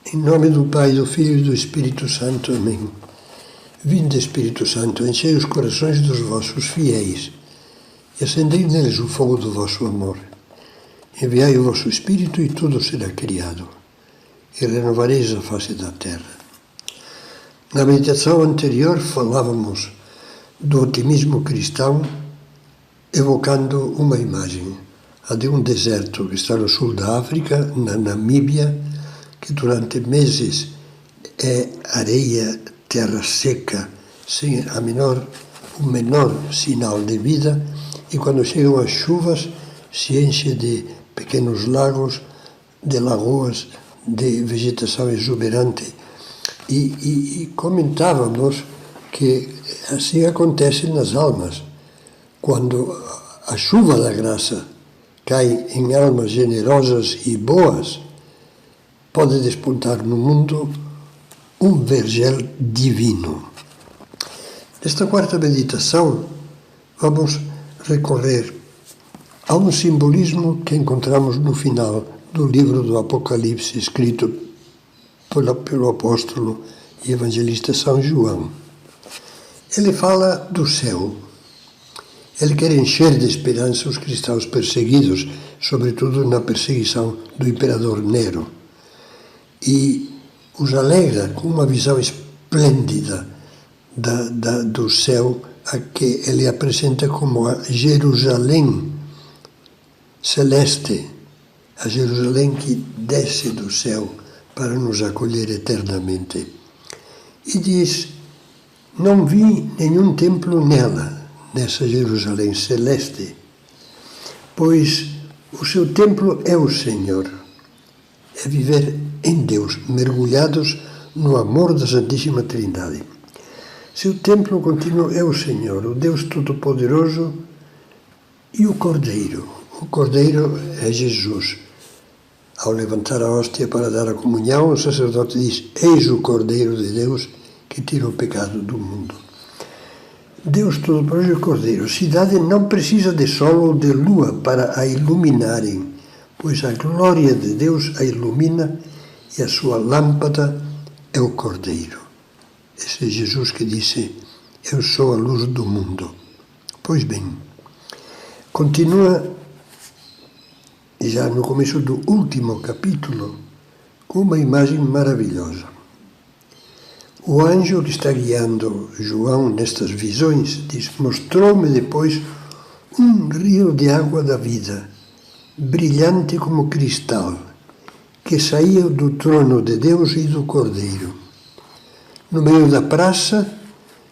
Em nome do Pai, do Filho e do Espírito Santo. Amém. Vinde, Espírito Santo, enchei os corações dos vossos fiéis e acendei neles o fogo do vosso amor. Enviai o vosso Espírito e tudo será criado, e renovareis a face da terra. Na meditação anterior falávamos do otimismo cristão, evocando uma imagem, a de um deserto que está no sul da África, na Namíbia, que durante meses é areia, terra seca, sem o menor sinal de vida, e quando chegam as chuvas se enche de pequenos lagos, de lagoas, de vegetação exuberante. E comentávamos que assim acontece nas almas. Quando a chuva da graça cai em almas generosas e boas, pode despontar no mundo um vergel divino. Nesta quarta meditação, vamos recorrer a um simbolismo que encontramos no final do livro do Apocalipse, escrito pelo apóstolo e evangelista São João. Ele fala do céu. Ele quer encher de esperança os cristãos perseguidos, sobretudo na perseguição do imperador Nero, e os alegra com uma visão esplêndida do céu, a que ele apresenta como a Jerusalém celeste, a Jerusalém que desce do céu para nos acolher eternamente. E diz: não vi nenhum templo nessa Jerusalém celeste, pois o seu templo é o Senhor. É viver em Deus, mergulhados no amor da Santíssima Trindade. Seu templo contínuo é o Senhor, o Deus Todo-Poderoso e o Cordeiro. O Cordeiro é Jesus. Ao levantar a hóstia para dar a comunhão, o sacerdote diz: eis o Cordeiro de Deus que tira o pecado do mundo. Deus Todo-Poderoso e o Cordeiro. A cidade não precisa de sol ou de lua para a iluminarem, pois a glória de Deus a ilumina e a sua lâmpada é o Cordeiro. Esse é Jesus que disse: eu sou a luz do mundo. Pois bem, continua já no começo do último capítulo com uma imagem maravilhosa. O anjo que está guiando João nestas visões diz: mostrou-me depois um rio de água da vida, brilhante como cristal, que saía do trono de Deus e do Cordeiro. No meio da praça,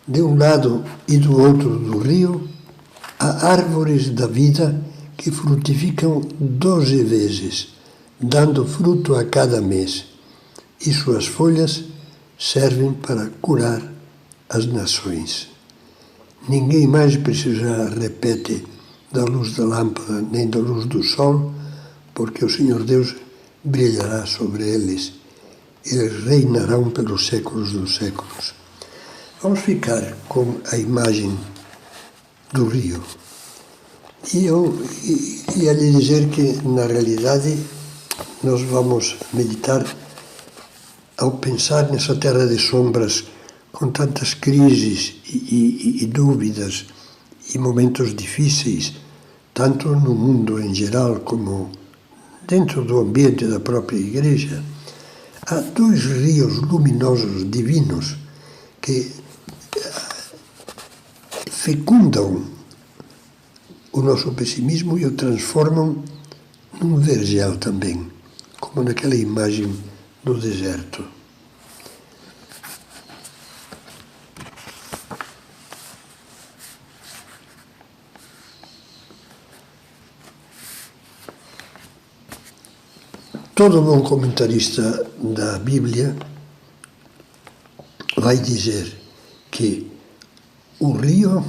de um lado e do outro do rio, há árvores da vida que frutificam 12 vezes, dando fruto a cada mês, e suas folhas servem para curar as nações. Ninguém mais precisará, repete, da luz da lâmpada nem da luz do sol, porque o Senhor Deus brilhará sobre eles. Eles reinarão pelos séculos dos séculos. Vamos ficar com a imagem do rio. E eu ia lhe dizer que, na realidade, nós vamos meditar ao pensar nessa terra de sombras, com tantas crises e dúvidas e momentos difíceis, tanto no mundo em geral como dentro do ambiente da própria Igreja. Há dois rios luminosos divinos que fecundam o nosso pessimismo e o transformam num vergel também, como naquela imagem do deserto. Todo bom comentarista da Bíblia vai dizer que o rio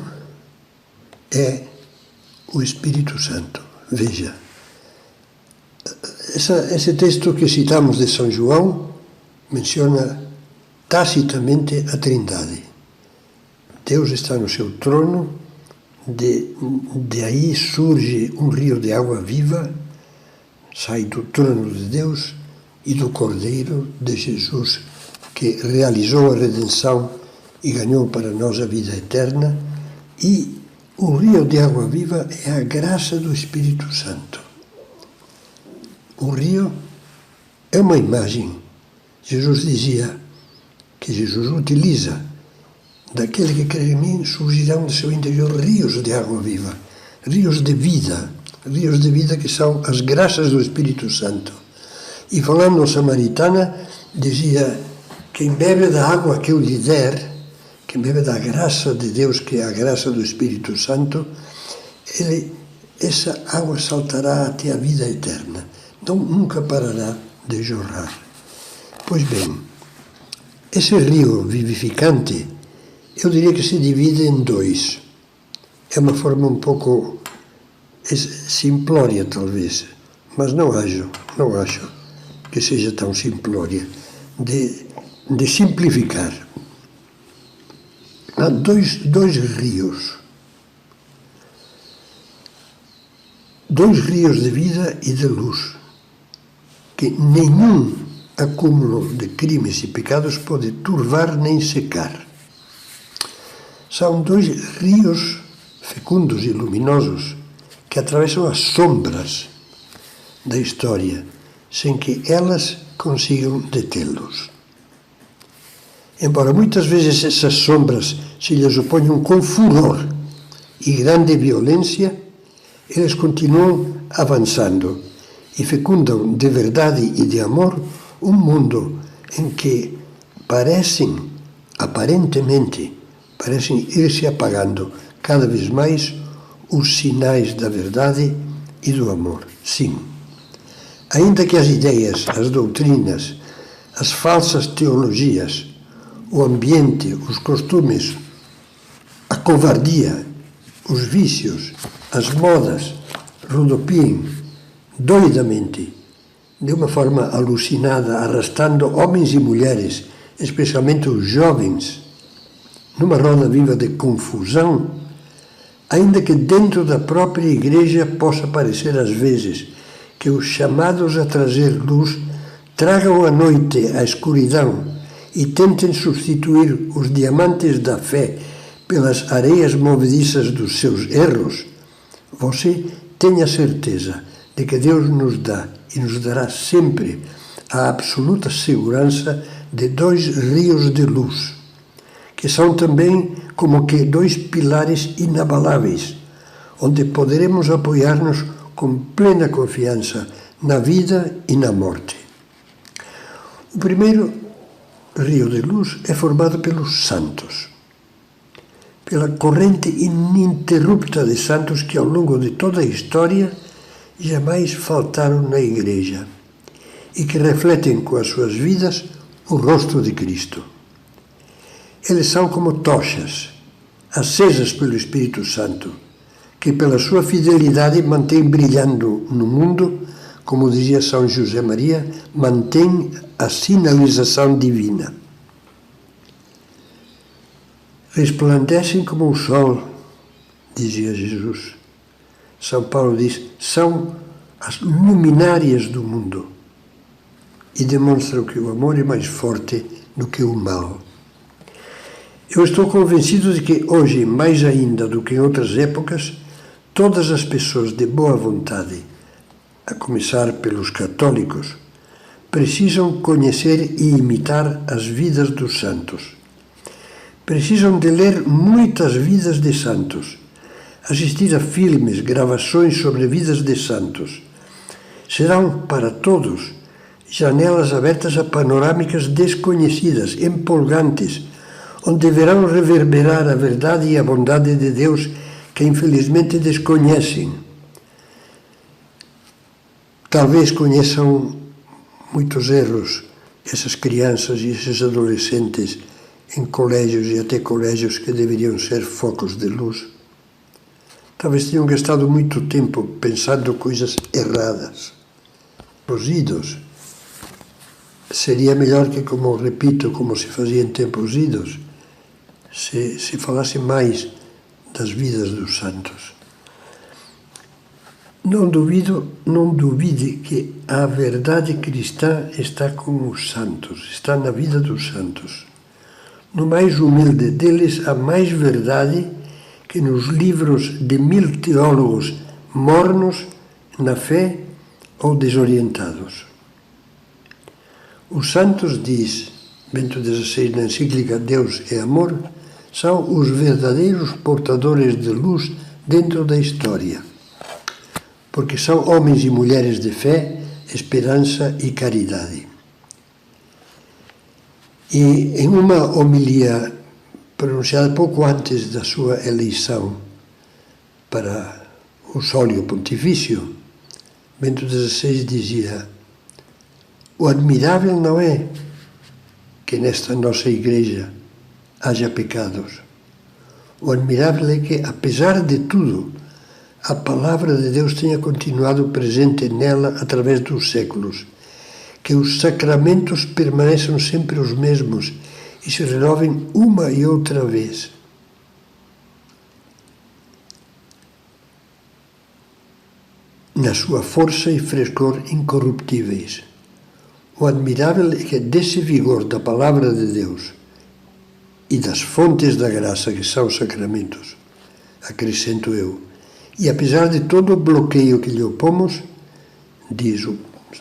é o Espírito Santo. Veja, esse texto que citamos de São João menciona tacitamente a Trindade. Deus está no seu trono, de aí surge um rio de água viva, sai do trono de Deus, e do Cordeiro de Jesus, que realizou a redenção e ganhou para nós a vida eterna, e o rio de água viva é a graça do Espírito Santo. O rio é uma imagem. Jesus dizia que Jesus utiliza: daquele que crê em mim surgirão do seu interior rios de água viva, rios de vida que são as graças do Espírito Santo. E falando samaritana, dizia: quem bebe da água que eu lhe der, quem bebe da graça de Deus, que é a graça do Espírito Santo, essa água saltará até a vida eterna, então nunca parará de jorrar. Pois bem, esse rio vivificante, eu diria que se divide em dois. É uma forma um pouco simplória, talvez, mas não acho que seja tão simplória, de simplificar. Há dois rios de vida e de luz, que nenhum acúmulo de crimes e pecados pode turvar nem secar. São dois rios fecundos e luminosos que atravessam as sombras da história, sem que elas consigam detê-los. Embora muitas vezes essas sombras se lhes oponham com furor e grande violência, eles continuam avançando e fecundam de verdade e de amor um mundo em que aparentemente, ir se apagando cada vez mais os sinais da verdade e do amor. Sim, ainda que as ideias, as doutrinas, as falsas teologias, o ambiente, os costumes, a covardia, os vícios, as modas rodopiem doidamente, de uma forma alucinada, arrastando homens e mulheres, especialmente os jovens, numa roda viva de confusão, ainda que dentro da própria igreja possa parecer às vezes que os chamados a trazer luz tragam à noite a escuridão e tentem substituir os diamantes da fé pelas areias movediças dos seus erros, você tenha certeza de que Deus nos dá e nos dará sempre a absoluta segurança de dois rios de luz, que são também como que dois pilares inabaláveis, onde poderemos apoiar-nos com plena confiança na vida e na morte. O primeiro rio de luz é formado pelos santos, pela corrente ininterrupta de santos que ao longo de toda a história jamais faltaram na Igreja e que refletem com as suas vidas o rosto de Cristo. Eles são como tochas, acesas pelo Espírito Santo, que pela sua fidelidade mantém brilhando no mundo, como dizia São José Maria, mantém a sinalização divina. Resplandecem como o sol, dizia Jesus. São Paulo diz, são as luminárias do mundo e demonstram que o amor é mais forte do que o mal. Eu estou convencido de que hoje, mais ainda do que em outras épocas, todas as pessoas de boa vontade, a começar pelos católicos, precisam conhecer e imitar as vidas dos santos. Precisam de ler muitas vidas de santos, assistir a filmes, gravações sobre vidas de santos. Serão, para todos, janelas abertas a panorâmicas desconhecidas, empolgantes, onde deverão reverberar a verdade e a bondade de Deus que infelizmente desconhecem. Talvez conheçam muitos erros essas crianças e esses adolescentes em colégios e até colégios que deveriam ser focos de luz. Talvez tenham gastado muito tempo pensando coisas erradas. Os idos. Seria melhor que, como repito, como se fazia em tempos idos, se falasse mais das vidas dos santos. Não duvide que a verdade cristã está com os santos, está na vida dos santos. No mais humilde deles há mais verdade que nos livros de 1000 teólogos mornos na fé ou desorientados. Os santos, diz Bento XVI na encíclica Deus é Amor, são os verdadeiros portadores de luz dentro da história, porque são homens e mulheres de fé, esperança e caridade. E em uma homilia pronunciada pouco antes da sua eleição para o sólio pontifício, Bento XVI dizia: o admirável não é que nesta nossa igreja haja pecados. O admirável é que, apesar de tudo, a palavra de Deus tenha continuado presente nela através dos séculos, que os sacramentos permaneçam sempre os mesmos e se renovem uma e outra vez. Na sua força e frescor incorruptíveis. O admirável é que desse vigor da palavra de Deus e das fontes da graça que são os sacramentos, acrescento eu, e apesar de todo o bloqueio que lhe opomos, diz o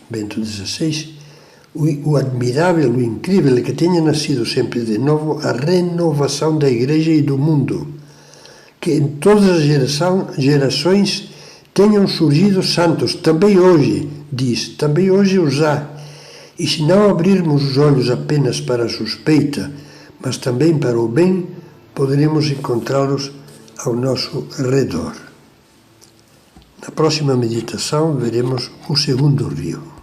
Bento XVI, o admirável, o incrível é que tenha nascido sempre de novo a renovação da Igreja e do mundo, que em todas as gerações tenham surgido santos, também hoje, diz, também hoje os há, e se não abrirmos os olhos apenas para a suspeita, mas também para o bem, poderemos encontrá-los ao nosso redor. Na próxima meditação veremos o segundo rio.